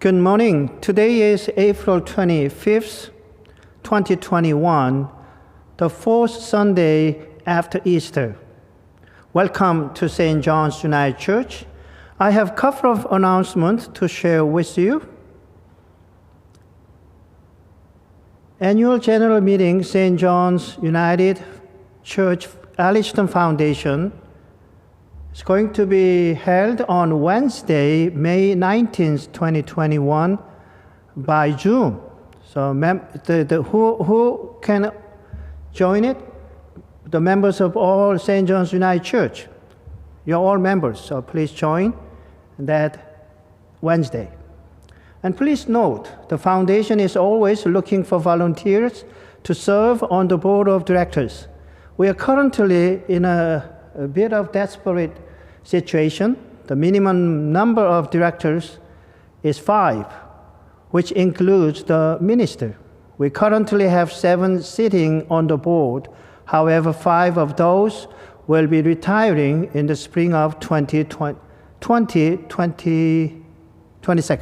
Good morning. Today is April 25th, 2021, the fourth Sunday after Easter. Welcome to St. John's United Church. I have a couple of announcements to share with you. Annual General Meeting, St. John's United Church Allishton Foundation is going to be held on Wednesday, May 19th, 2021 by Zoom. So who can join it? The members of all St. John's United Church. You're all members, so please join that Wednesday. And please note, the foundation is always looking for volunteers to serve on the board of directors. We are currently in a bit of desperate situation. The minimum number of directors is 5, which includes the minister. We currently have 7 sitting on the board. However, 5 of those will be retiring in the spring of 2022.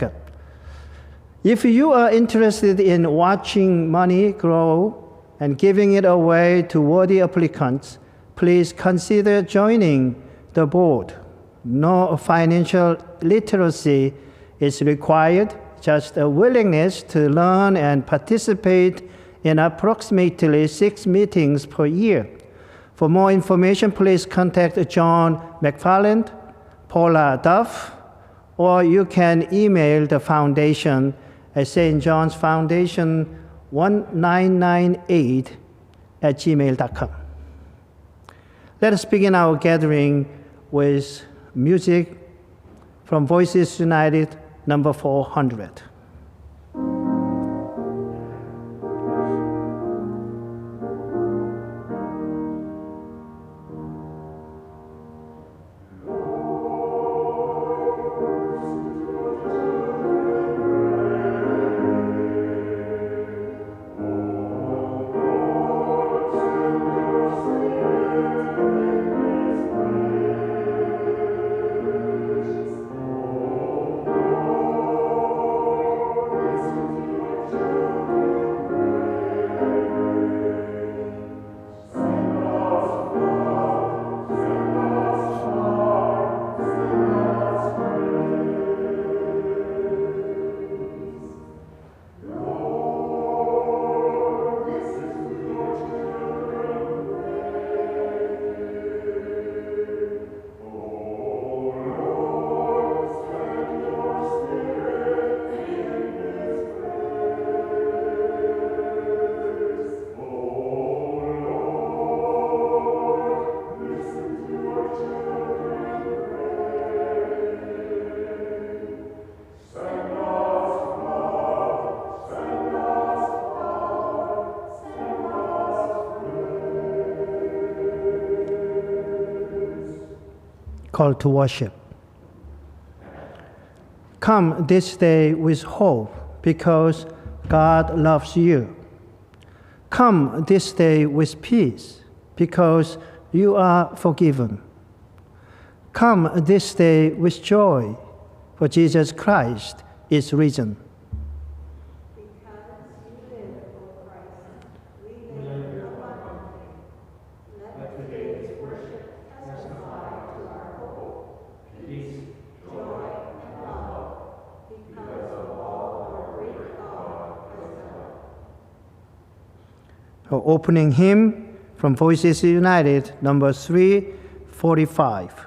If you are interested in watching money grow and giving it away to worthy applicants, please consider joining the board. No financial literacy is required, just a willingness to learn and participate in approximately 6 meetings per year. For more information, please contact John McFarland, Paula Duff, or you can email the foundation at St. John's Foundation 1998@gmail.com. Let us begin our gathering with music from Voices United, number 400. Call to worship. Come this day with hope, because God loves you. Come this day with peace, because you are forgiven. Come this day with joy, for Jesus Christ is risen. Opening hymn from Voices United, number 345.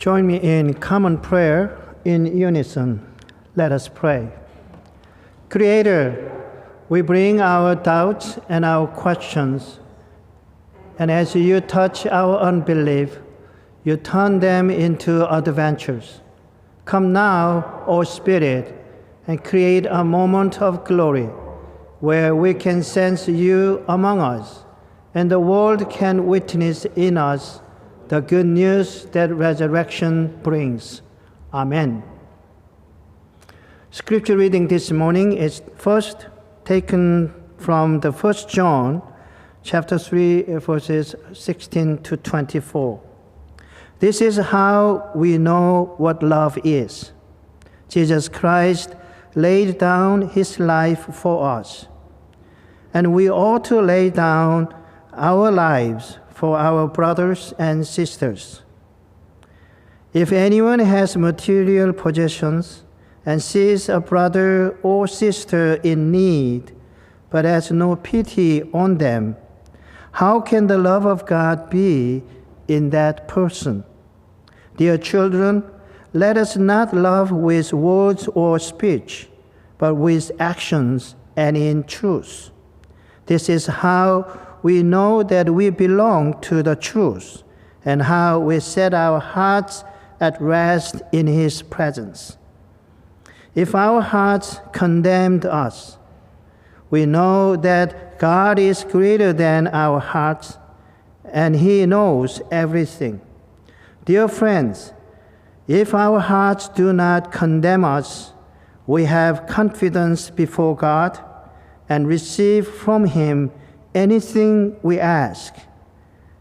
Join me in common prayer in unison. Let us pray. Creator, we bring our doubts and our questions, and as you touch our unbelief, you turn them into adventures. Come now, O Spirit, and create a moment of glory where we can sense you among us, and the world can witness in us the good news that resurrection brings. Amen. Scripture reading this morning is first taken from the 1 John chapter 3, verses 16 to 24. This is how we know what love is. Jesus Christ laid down his life for us, and we ought to lay down our lives for our brothers and sisters. If anyone has material possessions and sees a brother or sister in need, but has no pity on them, how can the love of God be in that person? Dear children, let us not love with words or speech, but with actions and in truth. This is how we know that we belong to the truth, and how we set our hearts at rest in his presence. If our hearts condemned us, we know that God is greater than our hearts, and he knows everything. Dear friends, if our hearts do not condemn us, we have confidence before God and receive from him anything we ask,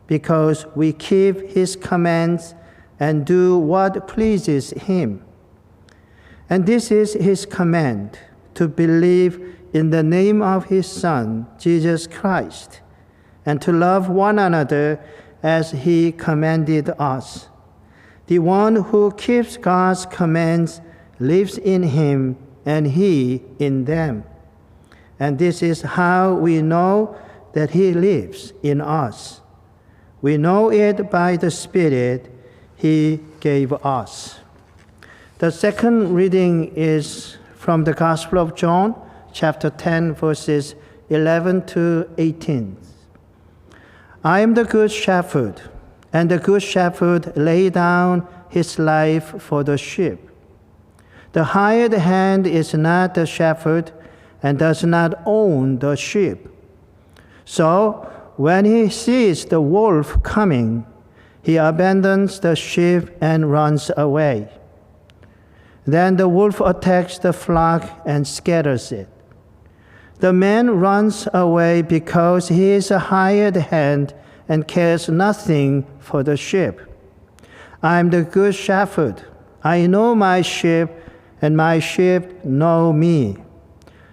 because we keep his commands and do what pleases him. And this is his command, to believe in the name of his Son, Jesus Christ, and to love one another as he commanded us. The one who keeps God's commands lives in him, and he in them. And this is how we know that he lives in us. We know it by the Spirit he gave us. The second reading is from the Gospel of John, chapter 10, verses 11 to 18. I am the good shepherd, and the good shepherd laid down his life for the sheep. The hired hand is not the shepherd and does not own the sheep. So when he sees the wolf coming, he abandons the sheep and runs away. Then the wolf attacks the flock and scatters it. The man runs away because he is a hired hand and cares nothing for the sheep. I am the good shepherd. I know my sheep, and my sheep know me,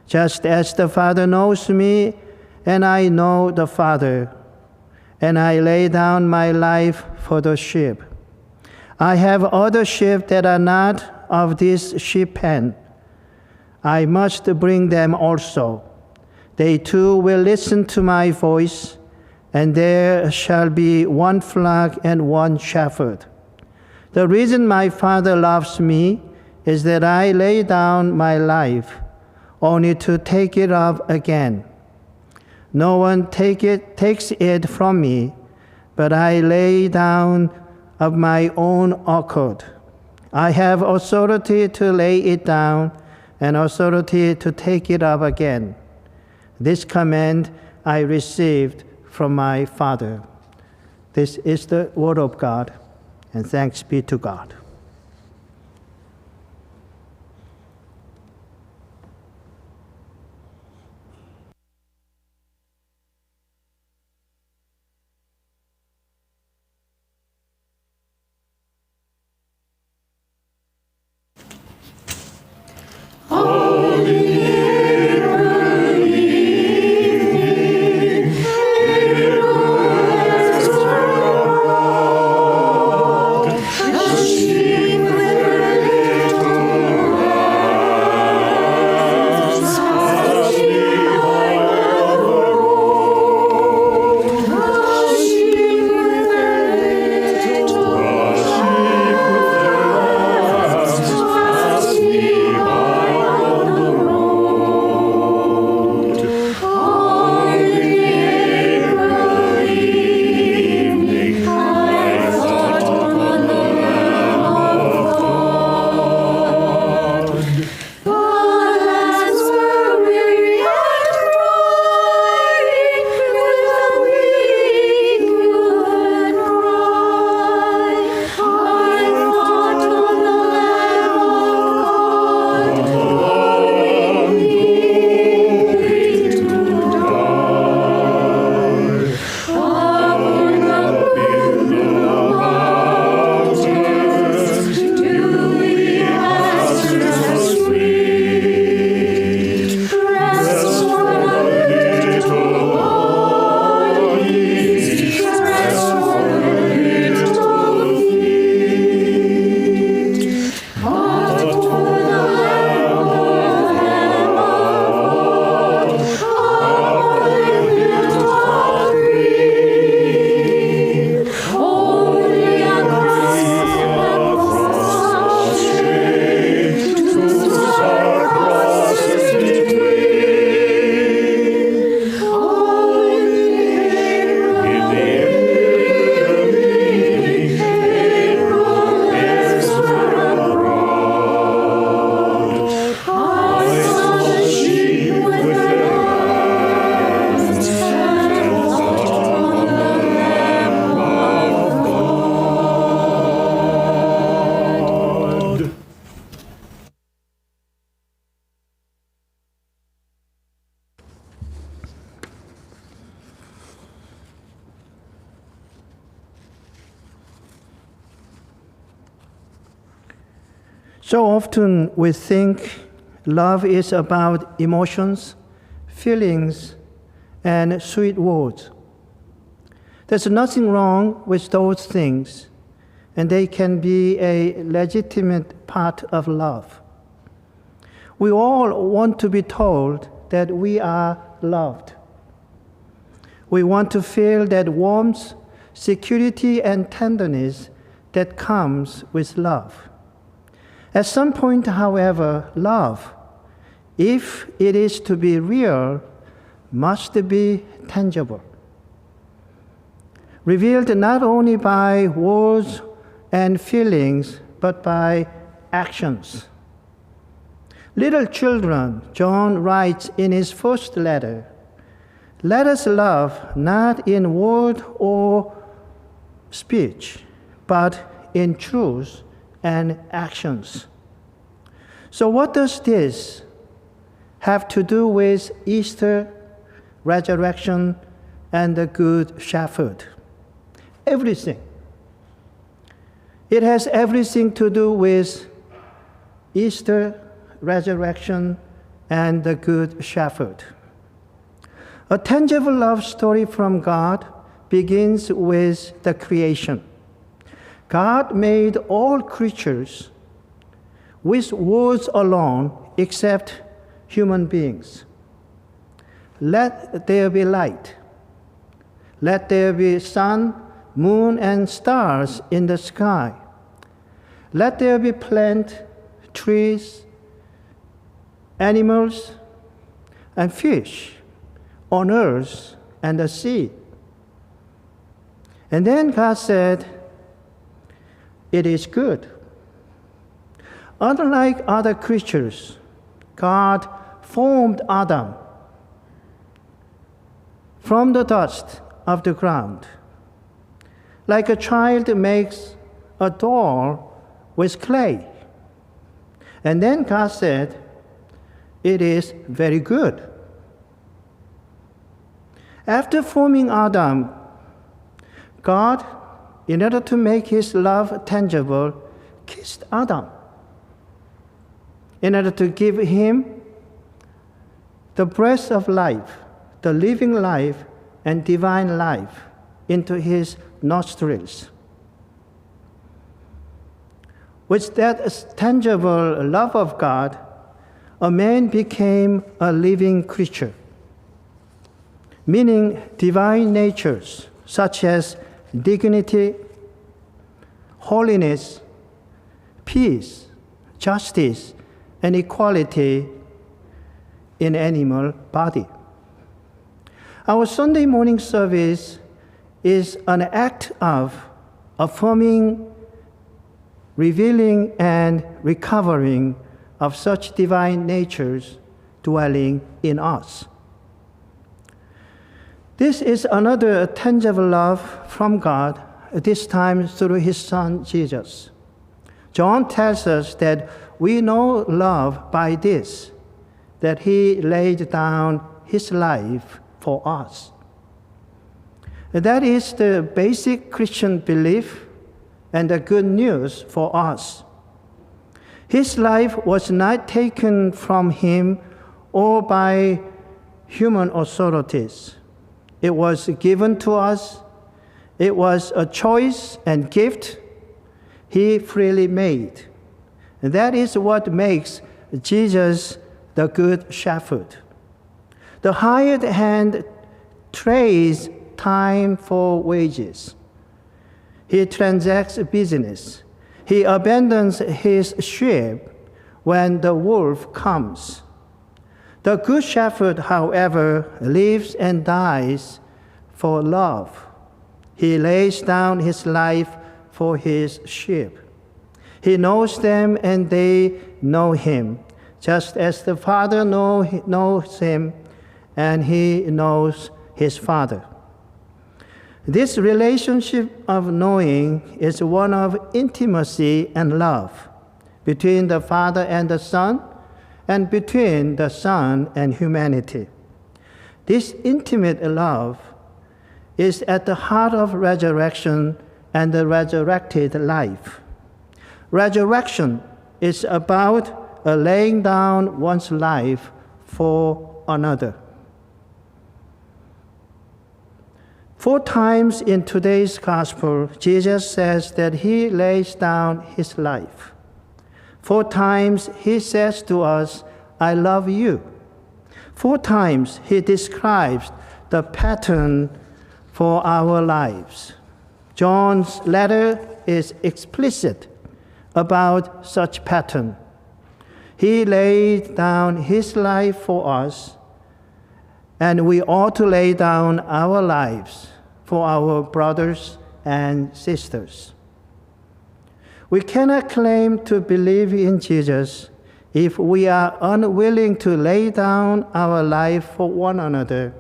just as the Father knows me, and I know the Father, and I lay down my life for the sheep. I have other sheep that are not of this sheep pen. I must bring them also. They too will listen to my voice, and there shall be one flock and one shepherd. The reason my Father loves me is that I lay down my life, only to take it up again. No one takes it from me, but I lay down of my own accord. I have authority to lay it down and authority to take it up again. This command I received from my Father. This is the word of God, and thanks be to God. She So often we think love is about emotions, feelings, and sweet words. There's nothing wrong with those things, and they can be a legitimate part of love. We all want to be told that we are loved. We want to feel that warmth, security, and tenderness that comes with love. At some point, however, love, if it is to be real, must be tangible. Revealed not only by words and feelings, but by actions. Little children, John writes in his first letter, let us love not in word or speech, but in truth and actions. So what does this have to do with Easter, resurrection, and the Good Shepherd? Everything. It has everything to do with Easter, resurrection, and the Good Shepherd. A tangible love story from God begins with the creation. God made all creatures with words alone except human beings. Let there be light. Let there be sun, moon, and stars in the sky. Let there be plant, trees, animals, and fish on earth and the sea. And then God said, it is good. Unlike other creatures, God formed Adam from the dust of the ground, like a child makes a doll with clay. And then God said, it is very good. After forming Adam, God, in order to make his love tangible, kissed Adam in order to give him the breath of life, the living life and divine life into his nostrils. With that tangible love of God, a man became a living creature, meaning divine natures such as dignity, holiness, peace, justice, and equality in animal body. Our Sunday morning service is an act of affirming, revealing, and recovering of such divine natures dwelling in us. This is another tangible love from God, this time through his Son, Jesus. John tells us that we know love by this, that he laid down his life for us. That is the basic Christian belief and the good news for us. His life was not taken from him or by human authorities. It was given to us. It was a choice and gift he freely made. And that is what makes Jesus the Good Shepherd. The hired hand trades time for wages. He transacts business. He abandons his sheep when the wolf comes. The Good Shepherd, however, lives and dies for love. He lays down his life for his sheep. He knows them and they know him, just as the Father knows him and he knows his Father. This relationship of knowing is one of intimacy and love between the Father and the Son, and between the Son and humanity. This intimate love is at the heart of resurrection and the resurrected life. Resurrection is about a laying down one's life for another. 4 times in today's gospel, Jesus says that he lays down his life. 4 times he says to us, I love you. 4 times he describes the pattern for our lives. John's letter is explicit about such pattern. He laid down his life for us, and we ought to lay down our lives for our brothers and sisters. We cannot claim to believe in Jesus if we are unwilling to lay down our life for one another,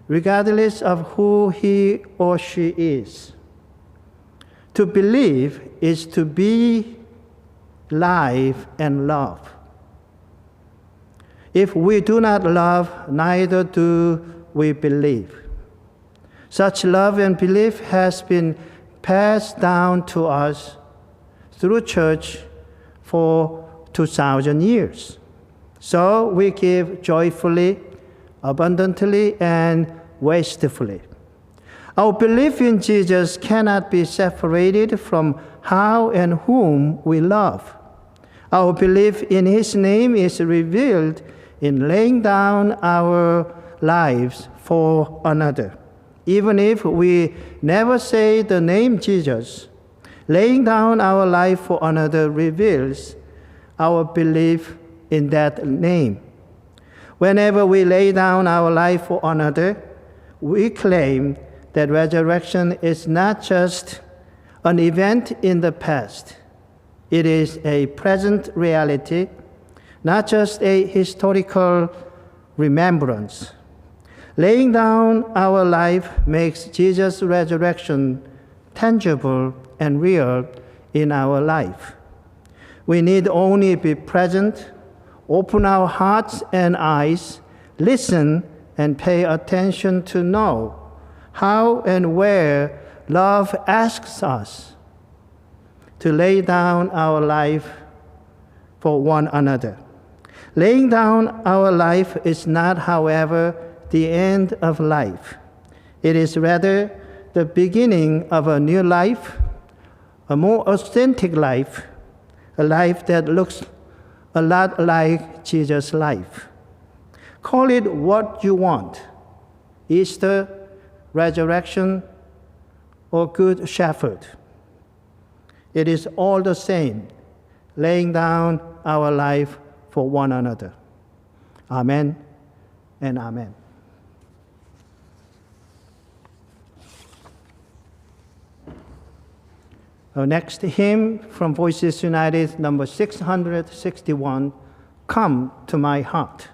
regardless of who he or she is. To believe is to be, live, and love. If we do not love, neither do we believe. Such love and belief has been passed down to us through church for 2,000 years. So we give joyfully, abundantly, and wastefully. Our belief in Jesus cannot be separated from how and whom we love. Our belief in his name is revealed in laying down our lives for another. Even if we never say the name Jesus, laying down our life for another reveals our belief in that name. Whenever we lay down our life for another, we claim that resurrection is not just an event in the past. It is a present reality, not just a historical remembrance. Laying down our life makes Jesus' resurrection tangible and real in our life. We need only be present, open our hearts and eyes, listen, and pay attention to know how and where love asks us to lay down our life for one another. Laying down our life is not, however, the end of life. It is rather the beginning of a new life, a more authentic life, a life that looks a lot like Jesus' life. Call it what you want: Easter, resurrection, or Good Shepherd. It is all the same, laying down our life for one another. Amen and amen. Our next hymn from Voices United, number 661, Come to My Heart.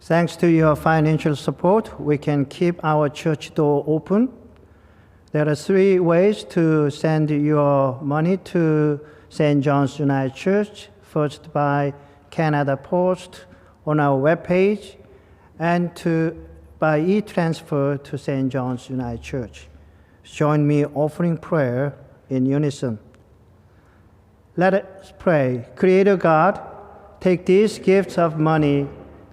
Thanks to your financial support, we can keep our church door open. There are 3 ways to send your money to St. John's United Church. First, by Canada Post on our webpage, and by e-transfer to St. John's United Church. Join me offering prayer in unison. Let us pray. Creator God, take these gifts of money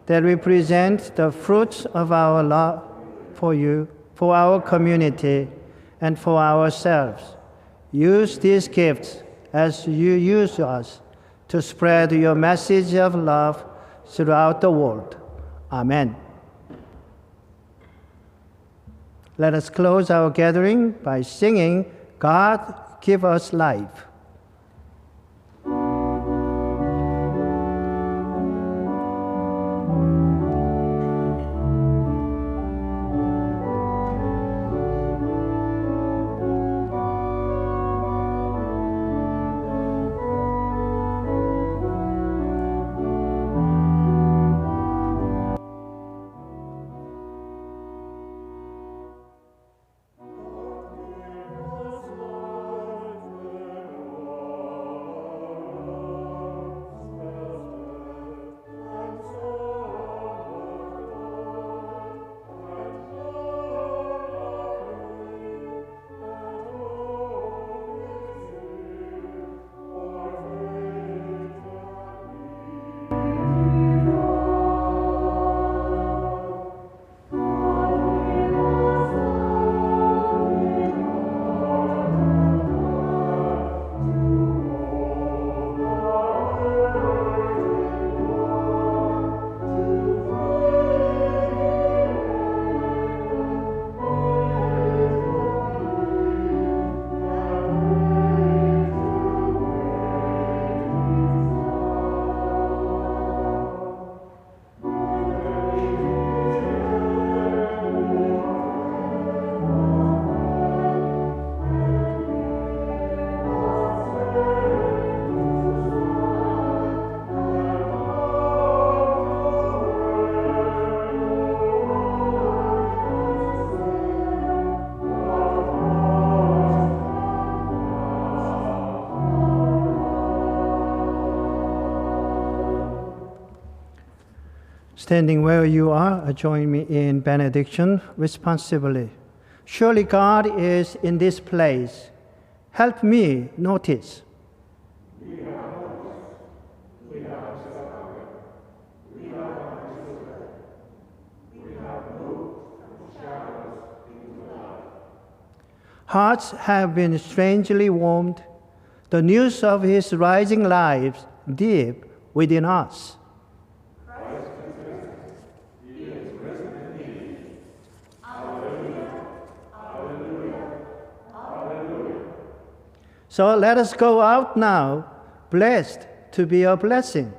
that represent the fruits of our love for you, for our community, and for ourselves. Use these gifts as you use us to spread your message of love throughout the world. Amen. Let us close our gathering by singing, God, Give Us Life. Standing where you are, join me in benediction responsibly. Surely God is in this place. Help me notice. Hearts have been strangely warmed. The news of his rising lives deep within us. So let us go out now, blessed to be a blessing.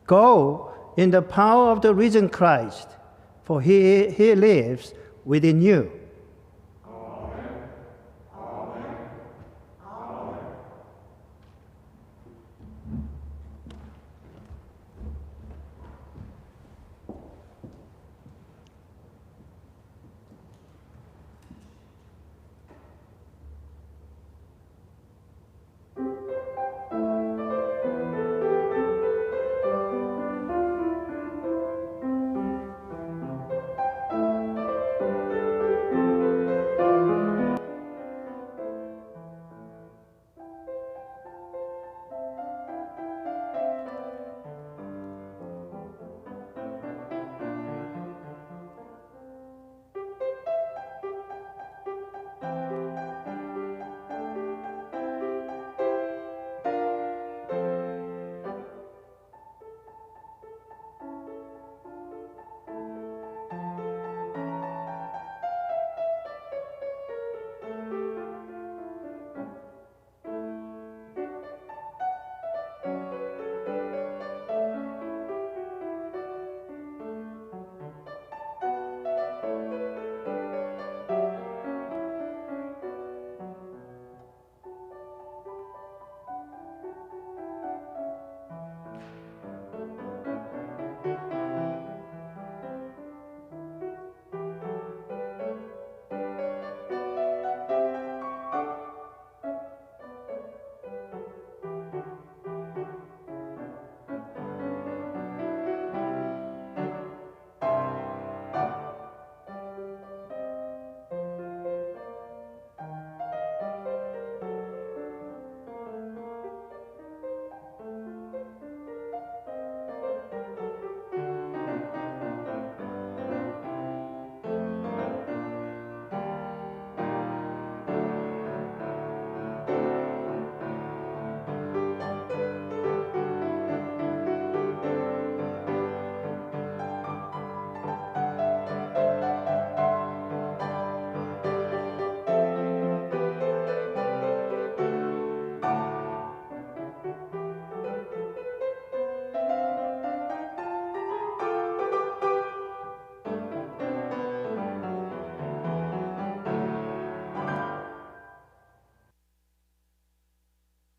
Go in the power of the risen Christ, for he lives within you.